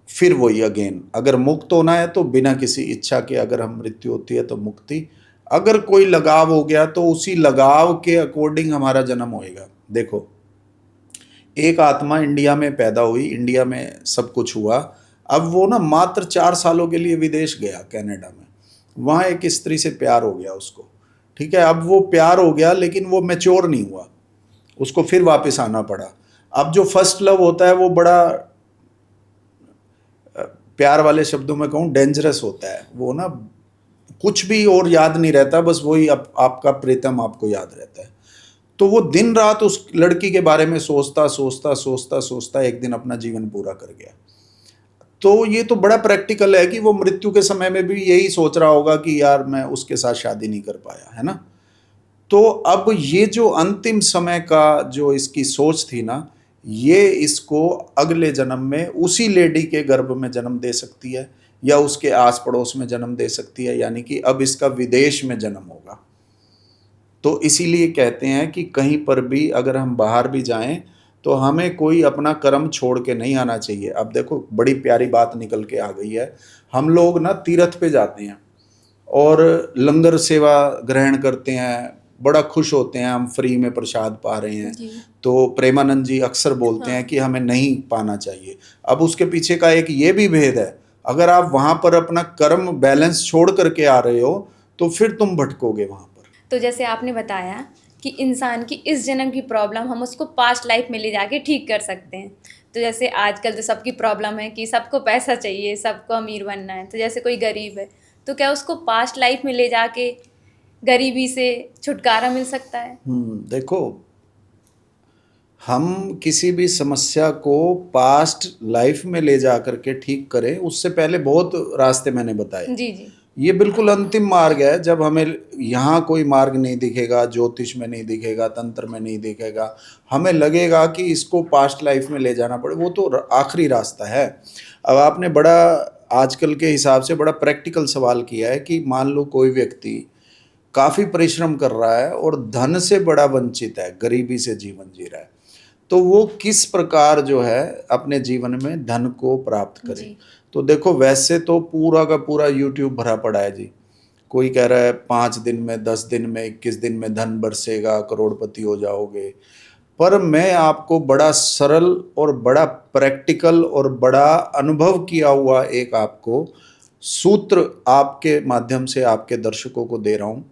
फिर वही अगेन, अगर मुक्त होना है तो बिना किसी इच्छा के, अगर हम मृत्यु होती है तो मुक्ति, अगर कोई लगाव हो गया तो उसी लगाव के अकॉर्डिंग हमारा जन्म होएगा। देखो, एक आत्मा इंडिया में पैदा हुई, इंडिया में सब कुछ हुआ। अब वो ना मात्र 4 सालों के लिए विदेश गया कनाडा में, वहाँ एक स्त्री से प्यार हो गया उसको, ठीक है। अब वो प्यार हो गया लेकिन वो मैच्योर नहीं हुआ, उसको फिर वापस आना पड़ा। अब जो फर्स्ट लव होता है वो बड़ा प्यार वाले शब्दों में कहूँ डेंजरस होता है। वो ना कुछ भी और याद नहीं रहता, बस वही आपका प्रीतम आपको याद रहता है। तो वो दिन रात उस लड़की के बारे में सोचता सोचता सोचता सोचता एक दिन अपना जीवन पूरा कर गया। तो ये तो बड़ा प्रैक्टिकल है कि वो मृत्यु के समय में भी यही सोच रहा होगा कि यार मैं उसके साथ शादी नहीं कर पाया, है ना। तो अब ये जो अंतिम समय का जो इसकी सोच थी ना, ये इसको अगले जन्म में उसी लेडी के गर्भ में जन्म दे सकती है या उसके आस पड़ोस में जन्म दे सकती है, यानी कि अब इसका विदेश में जन्म होगा। तो इसीलिए कहते हैं कि कहीं पर भी अगर हम बाहर भी जाएं तो हमें कोई अपना कर्म छोड़ के नहीं आना चाहिए। अब देखो बड़ी प्यारी बात निकल के आ गई है, हम लोग ना तीर्थ पे जाते हैं और लंगर सेवा ग्रहण करते हैं, बड़ा खुश होते हैं, हम फ्री में प्रसाद पा रहे हैं। तो प्रेमानंद जी अक्सर बोलते हैं कि हमें नहीं पाना चाहिए। अब उसके पीछे का एक ये भी भेद है, अगर आप वहाँ पर अपना कर्म बैलेंस छोड़ करके आ रहे हो तो फिर तुम भटकोगे वहाँ पर। तो जैसे आपने बताया कि इंसान की इस जन्म की प्रॉब्लम हम उसको पास्ट लाइफ में ले जाके ठीक कर सकते हैं। तो जैसे आजकल तो सबकी प्रॉब्लम है कि सबको पैसा चाहिए, सबको अमीर बनना है। तो जैसे कोई गरीब है तो क्या उसको पास्ट लाइफ में ले जाके गरीबी से छुटकारा मिल सकता है? देखो, हम किसी भी समस्या को पास्ट लाइफ में ले जा करके ठीक करें उससे पहले बहुत रास्ते मैंने बताए। जी जी। ये बिल्कुल अंतिम मार्ग है। जब हमें यहाँ कोई मार्ग नहीं दिखेगा, ज्योतिष में नहीं दिखेगा, तंत्र में नहीं दिखेगा, हमें लगेगा कि इसको पास्ट लाइफ में ले जाना पड़े, वो तो आखिरी रास्ता है। अब आपने बड़ा आजकल के हिसाब से बड़ा प्रैक्टिकल सवाल किया है कि मान लो कोई व्यक्ति काफ़ी परिश्रम कर रहा है और धन से बड़ा वंचित है, गरीबी से जीवन जी रहा है, तो वो किस प्रकार जो है अपने जीवन में धन को प्राप्त करे। तो देखो, वैसे तो पूरा का पूरा यूट्यूब भरा पड़ा है जी। कोई कह रहा है 5 दिन में, 10 दिन में, 21 दिन में धन बरसेगा, करोड़पति हो जाओगे। पर मैं आपको बड़ा सरल और बड़ा प्रैक्टिकल और बड़ा अनुभव किया हुआ एक आपको सूत्र आपके माध्यम से आपके दर्शकों को दे रहा हूँ।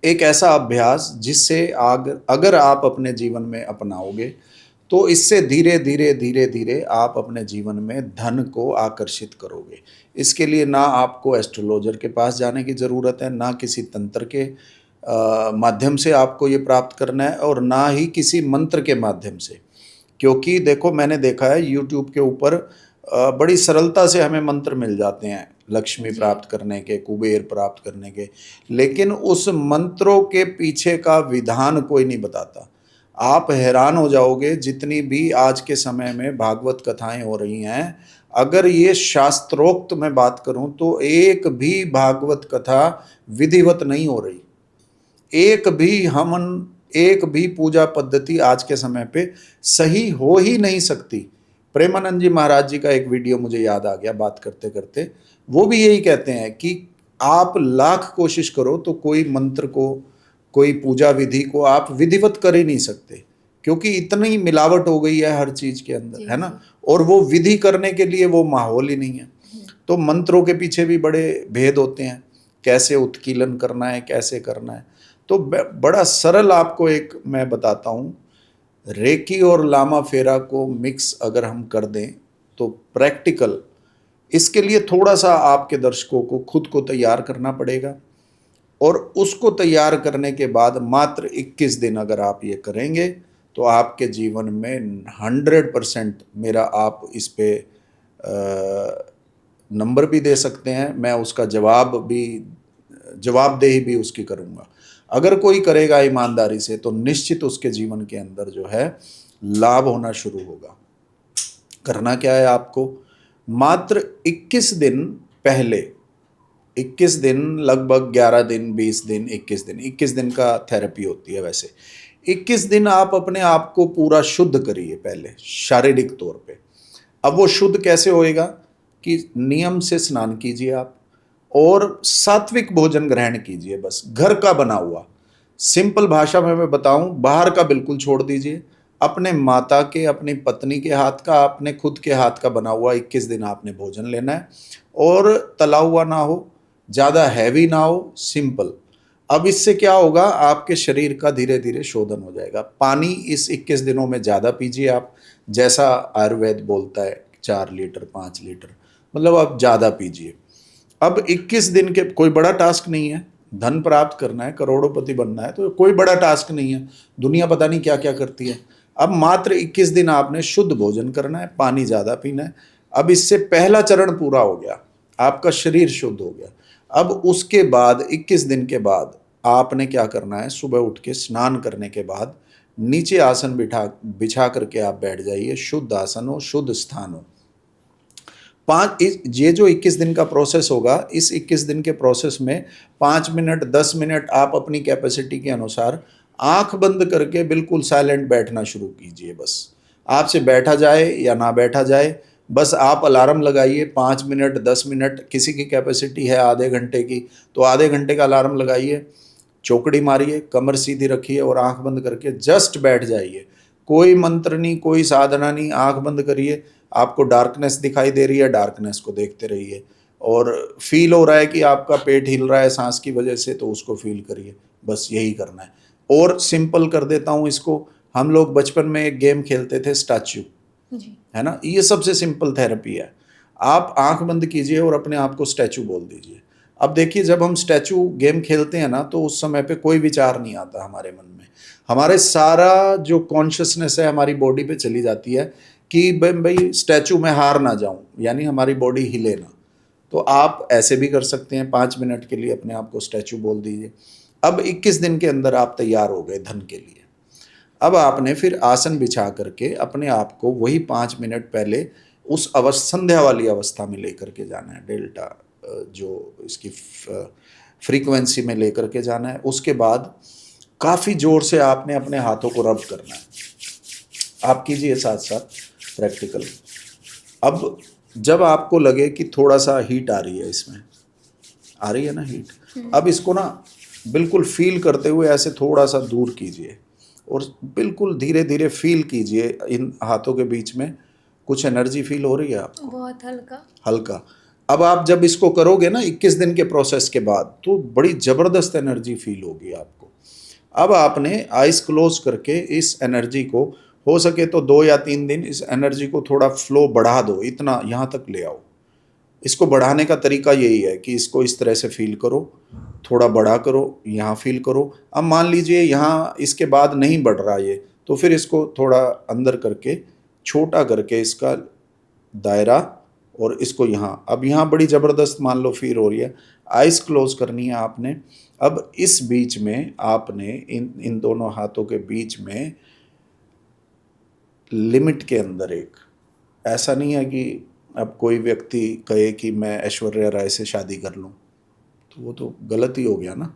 एक ऐसा अभ्यास जिससे अगर आप अपने जीवन में अपनाओगे तो इससे धीरे धीरे धीरे धीरे आप अपने जीवन में धन को आकर्षित करोगे। इसके लिए ना आपको एस्ट्रोलॉजर के पास जाने की ज़रूरत है, ना किसी तंत्र के माध्यम से आपको ये प्राप्त करना है, और ना ही किसी मंत्र के माध्यम से। क्योंकि देखो, मैंने देखा है यूट्यूब के ऊपर बड़ी सरलता से हमें मंत्र मिल जाते हैं लक्ष्मी प्राप्त करने के, कुबेर प्राप्त करने के, लेकिन उस मंत्रों के पीछे का विधान कोई नहीं बताता। आप हैरान हो जाओगे, जितनी भी आज के समय में भागवत कथाएं हो रही हैं, अगर ये शास्त्रोक्त मैं बात करूं तो एक भी भागवत कथा विधिवत नहीं हो रही। एक भी पूजा पद्धति आज के समय पे सही हो ही नहीं सकती। प्रेमानंद जी महाराज जी का एक वीडियो मुझे याद आ गया बात करते करते, वो भी यही कहते हैं कि आप लाख कोशिश करो तो कोई मंत्र को, कोई पूजा विधि को आप विधिवत कर ही नहीं सकते, क्योंकि इतनी मिलावट हो गई है हर चीज के अंदर, है ना। और वो विधि करने के लिए वो माहौल ही नहीं है। तो मंत्रों के पीछे भी बड़े भेद होते हैं, कैसे उत्कीलन करना है, कैसे करना है। तो बड़ा सरल आपको एक मैं बताता हूँ, रेकी और लामा फेरा को मिक्स अगर हम कर दें तो प्रैक्टिकल, इसके लिए थोड़ा सा आपके दर्शकों को खुद को तैयार करना पड़ेगा, और उसको तैयार करने के बाद मात्र 21 दिन अगर आप ये करेंगे तो आपके जीवन में 100% मेरा, आप इस पे नंबर भी दे सकते हैं, मैं उसका जवाबदेही भी उसकी करूँगा। अगर कोई करेगा ईमानदारी से तो निश्चित उसके जीवन के अंदर जो है लाभ होना शुरू होगा। करना क्या है आपको, मात्र 21 दिन पहले, 21 दिन लगभग 11 दिन 20 दिन 21 दिन का थेरेपी होती है वैसे। 21 दिन आप अपने आप को पूरा शुद्ध करिए पहले शारीरिक तौर पे। अब वो शुद्ध कैसे होएगा कि नियम से स्नान कीजिए आप, और सात्विक भोजन ग्रहण कीजिए, बस घर का बना हुआ। सिंपल भाषा में मैं बताऊं, बाहर का बिल्कुल छोड़ दीजिए। अपने माता के, अपनी पत्नी के हाथ का, अपने खुद के हाथ का बना हुआ 21 दिन आपने भोजन लेना है, और तला हुआ ना हो, ज़्यादा हैवी ना हो, सिंपल। अब इससे क्या होगा, आपके शरीर का धीरे धीरे शोधन हो जाएगा। पानी इस 21 दिनों में ज़्यादा पीजिए आप, जैसा आयुर्वेद बोलता है 4 लीटर 5 लीटर, मतलब आप ज़्यादा पीजिए। अब 21 दिन के, कोई बड़ा टास्क नहीं है, धन प्राप्त करना है, करोड़पति बनना है, तो कोई बड़ा टास्क नहीं है, दुनिया पता नहीं क्या क्या करती है। अब मात्र 21 दिन आपने शुद्ध भोजन करना है, पानी ज़्यादा पीना है। अब इससे पहला चरण पूरा हो गया, आपका शरीर शुद्ध हो गया। अब उसके बाद 21 दिन के बाद आपने क्या करना है, सुबह उठ के स्नान करने के बाद नीचे आसन बिछा करके आप बैठ जाइए, शुद्ध आसन हो, शुद्ध स्थान हो। ये जो 21 दिन का प्रोसेस होगा, इस 21 दिन के प्रोसेस में 5 मिनट 10 मिनट आप अपनी कैपेसिटी के अनुसार आंख बंद करके बिल्कुल साइलेंट बैठना शुरू कीजिए। बस आपसे बैठा जाए या ना बैठा जाए, बस आप अलार्म लगाइए 5 मिनट 10 मिनट, किसी की कैपेसिटी है आधे घंटे की तो आधे घंटे का अलार्म लगाइए, चौकड़ी मारिए, कमर सीधी रखिए और आंख बंद करके जस्ट बैठ जाइए। कोई मंत्र नहीं, कोई साधना नहीं, आंख बंद करिए। आपको डार्कनेस दिखाई दे रही है, डार्कनेस को देखते रहिए, और फील हो रहा है कि आपका पेट हिल रहा है सांस की वजह से, तो उसको फील करिए। बस यही करना है। और सिंपल कर देता हूँ इसको, हम लोग बचपन में एक गेम खेलते थे स्टैच्यू, है ना, ये सबसे सिंपल थेरेपी है। आप आंख बंद कीजिए और अपने आप को स्टैचू बोल दीजिए। अब देखिए, जब हम स्टैचू गेम खेलते हैं ना, तो उस समय पे कोई विचार नहीं आता हमारे मन में, हमारे सारा जो कॉन्शियसनेस है हमारी बॉडी पे चली जाती है कि भाई स्टैचू में हार ना जाऊं, यानी हमारी बॉडी हिले ना। तो आप ऐसे भी कर सकते हैं, 5 मिनट के लिए अपने आप को स्टैचू बोल दीजिए। अब 21 दिन के अंदर आप तैयार हो गए धन के लिए। अब आपने फिर आसन बिछा करके अपने आप को वही 5 मिनट पहले उस संध्या वाली अवस्था में लेकर के जाना है, डेल्टा जो इसकी फ्रीक्वेंसी में लेकर के जाना है। उसके बाद काफ़ी जोर से आपने अपने हाथों को रब करना है। आप कीजिए साथ साथ प्रैक्टिकल। अब जब आपको लगे कि थोड़ा सा हीट आ रही है, इसमें आ रही है ना हीट, अब इसको ना बिल्कुल फील करते हुए ऐसे थोड़ा सा दूर कीजिए और बिल्कुल धीरे धीरे फील कीजिए इन हाथों के बीच में कुछ एनर्जी फील हो रही है आपको, बहुत हल्का हल्का। अब आप जब इसको करोगे ना 21 दिन के प्रोसेस के बाद, तो बड़ी ज़बरदस्त एनर्जी फील होगी आपको। अब आपने आइज क्लोज करके इस एनर्जी को, हो सके तो 2 या 3 दिन इस एनर्जी को थोड़ा फ्लो बढ़ा दो, इतना यहाँ तक ले आओ। इसको बढ़ाने का तरीका यही है कि इसको इस तरह से फील करो, थोड़ा बड़ा करो, यहाँ फील करो। अब मान लीजिए यहाँ इसके बाद नहीं बढ़ रहा ये, तो फिर इसको थोड़ा अंदर करके छोटा करके इसका दायरा, और इसको यहाँ, अब यहाँ बड़ी ज़बरदस्त मान लो फील हो रही है, आइज क्लोज करनी है आपने। अब इस बीच में आपने इन दोनों हाथों के बीच में लिमिट के अंदर, एक ऐसा नहीं है कि अब कोई व्यक्ति कहे कि मैं ऐश्वर्या राय से शादी कर लूँ, तो वो तो गलत ही हो गया ना।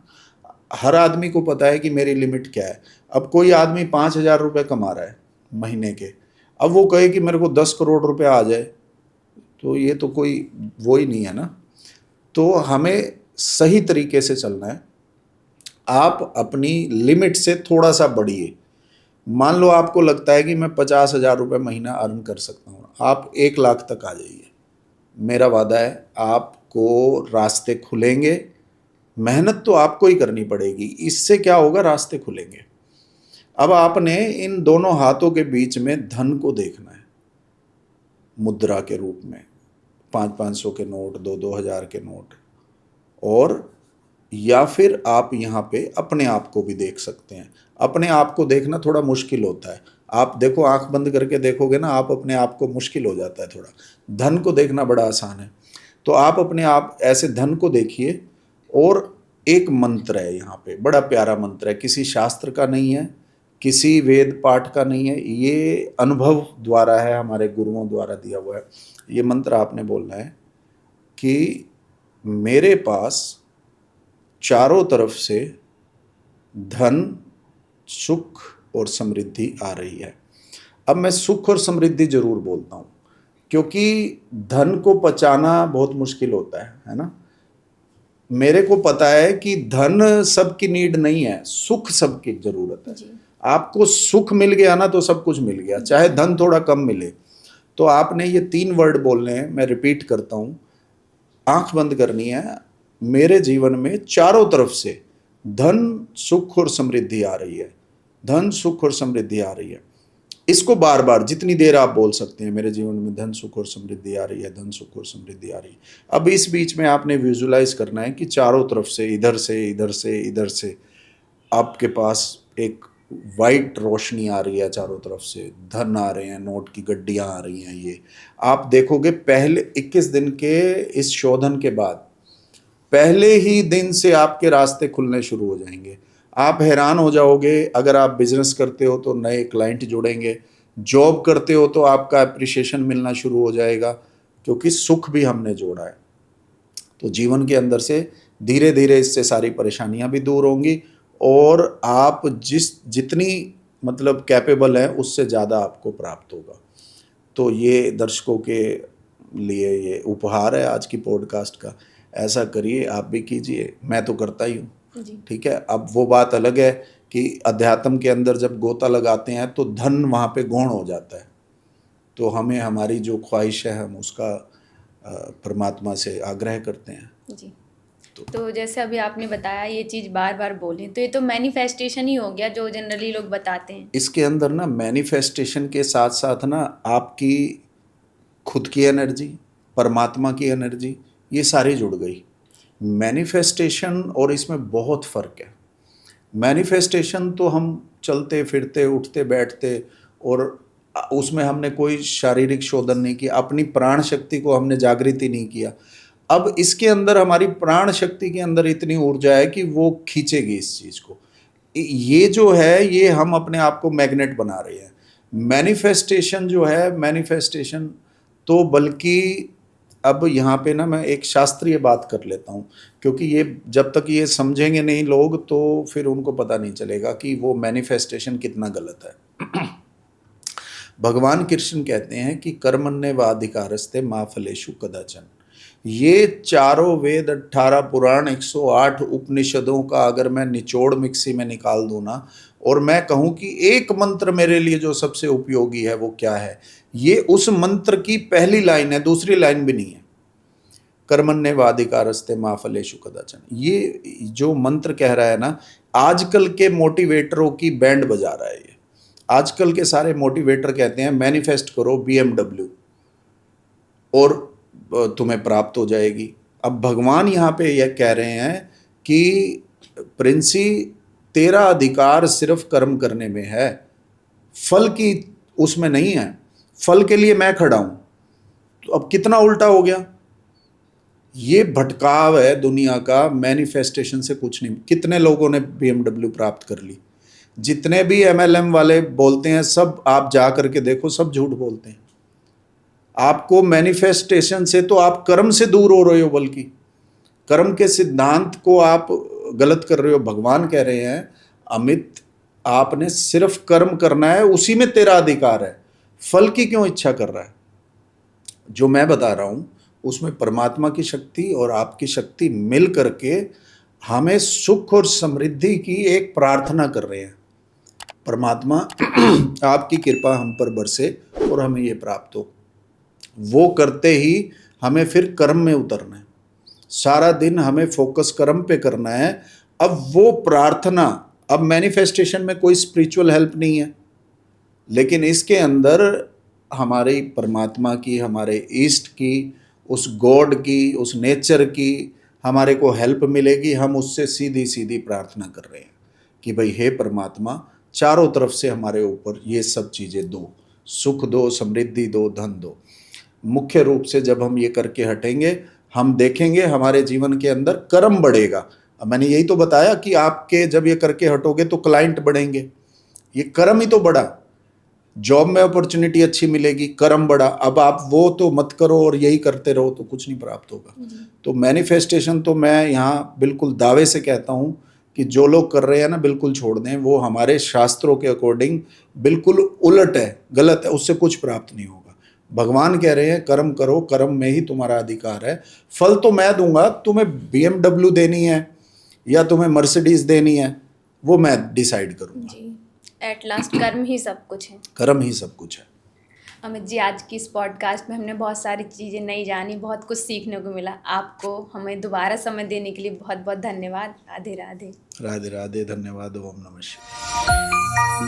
हर आदमी को पता है कि मेरी लिमिट क्या है। अब कोई आदमी 5,000 रुपये कमा रहा है महीने के, अब वो कहे कि मेरे को 10 करोड़ रुपए आ जाए, तो ये तो कोई वो ही नहीं है ना। तो हमें सही तरीके से चलना है। आप अपनी लिमिट से थोड़ा सा बढ़िए। मान लो आपको लगता है कि मैं 50,000 रुपये महीना अर्न कर सकता हूँ, आप 1 लाख तक आ जाइए। मेरा वादा है आपको रास्ते खुलेंगे। मेहनत तो आपको ही करनी पड़ेगी, इससे क्या होगा, रास्ते खुलेंगे। अब आपने इन दोनों हाथों के बीच में धन को देखना है मुद्रा के रूप में, 500-500 के नोट, 2-2 हज़ार के नोट, और या फिर आप यहाँ पे अपने आप को भी देख सकते हैं। अपने आप को देखना थोड़ा मुश्किल होता है, आप देखो आंख बंद करके देखोगे ना, आप अपने आप को मुश्किल हो जाता है थोड़ा। धन को देखना बड़ा आसान है। तो आप अपने आप ऐसे धन को देखिए, और एक मंत्र है यहाँ पे, बड़ा प्यारा मंत्र है, किसी शास्त्र का नहीं है, किसी वेद पाठ का नहीं है, ये अनुभव द्वारा है, हमारे गुरुओं द्वारा दिया हुआ है। ये मंत्र आपने बोलना है कि मेरे पास चारों तरफ से धन, सुख और समृद्धि आ रही है। अब मैं सुख और समृद्धि जरूर बोलता हूँ, क्योंकि धन को पचाना बहुत मुश्किल होता है ना। मेरे को पता है कि धन सबकी नीड नहीं है, सुख सबकी जरूरत है। आपको सुख मिल गया ना तो सब कुछ मिल गया, चाहे धन थोड़ा कम मिले। तो आपने ये 3 वर्ड बोलने हैं, मैं रिपीट करता हूँ, आंख बंद करनी है। मेरे जीवन में चारों तरफ से धन, सुख और समृद्धि आ रही है, धन, सुख और समृद्धि आ रही है। इसको बार बार जितनी देर आप बोल सकते हैं, मेरे जीवन में धन, सुख और समृद्धि आ रही है, धन, सुख और समृद्धि आ रही है। अब इस बीच में आपने विजुलाइज करना है कि चारों तरफ से, इधर से, इधर से, इधर से आपके पास एक वाइट रोशनी आ रही है, चारों तरफ से धन आ रहे हैं, नोट की गड्डियां आ रही हैं। ये आप देखोगे पहले 21 दिन के इस शोधन के बाद पहले ही दिन से आपके रास्ते खुलने शुरू हो जाएंगे। आप हैरान हो जाओगे। अगर आप बिजनेस करते हो तो नए क्लाइंट जुड़ेंगे, जॉब करते हो तो आपका अप्रिसिएशन मिलना शुरू हो जाएगा, क्योंकि सुख भी हमने जोड़ा है। तो जीवन के अंदर से धीरे धीरे इससे सारी परेशानियां भी दूर होंगी, और आप जितनी मतलब कैपेबल है उससे ज़्यादा आपको प्राप्त होगा। तो ये दर्शकों के लिए ये उपहार है आज की पॉडकास्ट का। ऐसा करिए, आप भी कीजिए, मैं तो करता ही हूँ। ठीक है। अब वो बात अलग है कि अध्यात्म के अंदर जब गोता लगाते हैं तो धन वहाँ पे गौण हो जाता है। तो हमें हमारी जो ख्वाहिश है हम उसका परमात्मा से आग्रह करते हैं जी। तो जैसे अभी आपने बताया ये चीज़ बार बार बोलें, तो ये तो मैनिफेस्टेशन ही हो गया जो जनरली लोग बताते हैं। इसके अंदर ना मैनिफेस्टेशन के साथ साथ ना आपकी खुद की एनर्जी, परमात्मा की एनर्जी, ये सारी जुड़ गई। मैनिफेस्टेशन और इसमें बहुत फ़र्क है। मैनिफेस्टेशन तो हम चलते फिरते, उठते बैठते, और उसमें हमने कोई शारीरिक शोधन नहीं किया, अपनी प्राण शक्ति को हमने जागृत ही नहीं किया। अब इसके अंदर हमारी प्राण शक्ति के अंदर इतनी ऊर्जा है कि वो खींचेगी इस चीज़ को। ये जो है ये हम अपने आप को मैग्नेट बना रहे हैं। मैनिफेस्टेशन जो है, मैनिफेस्टेशन तो बल्कि अब यहाँ पे ना मैं एक शास्त्रीय बात कर लेता हूँ, क्योंकि ये जब तक ये समझेंगे नहीं लोग तो फिर उनको पता नहीं चलेगा कि वो मैनिफेस्टेशन कितना गलत है। भगवान कृष्ण कहते हैं कि कर्मण्येवाधिकारस्ते मा फलेषु कदाचन। ये चारों वेद, 18 पुराण, 108 उपनिषदों का अगर मैं निचोड़ मिक्सी में निकाल दूं ना, और मैं कहूं कि एक मंत्र मेरे लिए जो सबसे उपयोगी है वो क्या है, ये उस मंत्र की पहली लाइन है, दूसरी लाइन भी नहीं है। कर्मण्येवाधिकारस्ते मा फलेषु कदाचन, ये जो मंत्र कह रहा है ना, आजकल के मोटिवेटरों की बैंड बजा रहा है ये। आजकल के सारे मोटिवेटर कहते हैं मैनिफेस्ट करो BMW और तुम्हें प्राप्त हो जाएगी। अब भगवान यहाँ पे यह कह रहे हैं कि प्रिंसी, तेरा अधिकार सिर्फ कर्म करने में है, फल की उसमें नहीं है। फल के लिए मैं खड़ा हूं। तो अब कितना उल्टा हो गया। ये भटकाव है दुनिया का। मैनिफेस्टेशन से कुछ नहीं। कितने लोगों ने BMW प्राप्त कर ली। जितने भी MLM वाले बोलते हैं सब आप जा करके देखो, सब झूठ बोलते हैं। आपको मैनिफेस्टेशन से तो आप कर्म से दूर हो रहे हो, बल्कि कर्म के सिद्धांत को आप गलत कर रहे हो। भगवान कह रहे हैं अमित, आपने सिर्फ कर्म करना है, उसी में तेरा अधिकार है। फल की क्यों इच्छा कर रहा है। जो मैं बता रहा हूं उसमें परमात्मा की शक्ति और आपकी शक्ति मिल करके हमें सुख और समृद्धि की एक प्रार्थना कर रहे हैं। परमात्मा आपकी कृपा हम पर बरसे और हमें ये प्राप्त हो। वो करते ही हमें फिर कर्म में उतरना है। सारा दिन हमें फोकस कर्म पे करना है। अब वो प्रार्थना, अब मैनिफेस्टेशन में कोई स्पिरिचुअल हेल्प नहीं है, लेकिन इसके अंदर हमारी परमात्मा की, हमारे ईस्ट की, उस गॉड की, उस नेचर की हमारे को हेल्प मिलेगी। हम उससे सीधी सीधी प्रार्थना कर रहे हैं कि भाई हे परमात्मा, चारों तरफ से हमारे ऊपर ये सब चीज़ें दो, सुख दो, समृद्धि दो, धन दो। मुख्य रूप से जब हम ये करके हटेंगे, हम देखेंगे हमारे जीवन के अंदर कर्म बढ़ेगा। मैंने यही तो बताया कि आपके जब ये करके हटोगे तो क्लाइंट बढ़ेंगे। ये कर्म ही तो बढ़ा। जॉब में अपॉर्चुनिटी अच्छी मिलेगी, कर्म बढ़ा। अब आप वो तो मत करो और यही करते रहो तो कुछ नहीं प्राप्त होगा। तो मैनिफेस्टेशन तो मैं यहाँ बिल्कुल दावे से कहता हूँ कि जो लोग कर रहे हैं ना, बिल्कुल छोड़ दें। वो हमारे शास्त्रों के अकॉर्डिंग बिल्कुल उलट है, गलत है, उससे कुछ प्राप्त नहीं होगा। भगवान कह रहे हैं कर्म करो, कर्म में ही तुम्हारा अधिकार है। फल तो मैं दूंगा, तुम्हें BMW देनी है या तुम्हें मर्सिडीज देनी है वो मैं डिसाइड करूंगा। जी, एट लास्ट कर्म ही सब कुछ है। कर्म ही सब कुछ है। अमित जी, आज की इस पॉडकास्ट में हमने बहुत सारी चीज़ें नई जानी, बहुत कुछ सीखने को मिला। आपको हमें दोबारा समय देने के लिए बहुत बहुत धन्यवाद। राधे राधे। राधे राधे, धन्यवाद। ओम नमः शिवाय।